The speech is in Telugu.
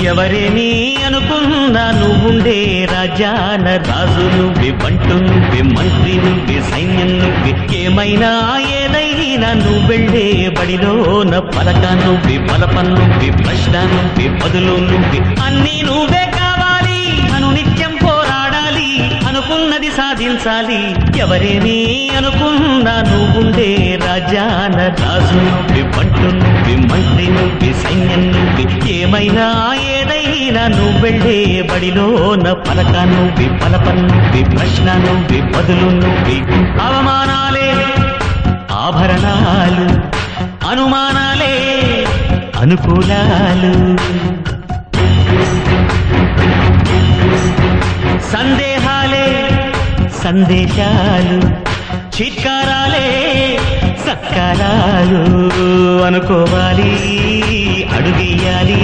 ఎవరేని అనుకున్నా నువ్వుండే రాజాన రాజు నువ్వే, బంటు నువ్వే, మంత్రి నువ్వే, సైన్యం నువ్వే, ఏమైనా ఏదైనా నువ్వెళ్ళే బడిలోన పలక నువ్వే, బలపం నువ్వే, ప్రశ్న నువ్వే, బదులు నువ్వే, అన్నీ నువ్వే కావాలి. అనునిత్యం పోరాడాలి, అనుకున్నది సాధించాలి. ఎవరేని అనుకున్నా నువ్వుండే రాజాన రాజు నువ్వే, బంటు నువ్వే, మంత్రి నువ్వే, సైన్యం నువ్వే, ఏమైనా ఏదైనా నువ్వెళ్ళే బడిలోన పలక నువ్వే, బలపం నువ్వే, ప్రశ్న నువ్వే, బదులు నువ్వే. అవమానాలే ఆభరణాలు, అనుమానాలే అనుకూలాలు, సందేహాలే సందేశాలు, చిత్కారాలే సత్కారాలు. అనుకోవాలి, అడుగెయ్యాలి.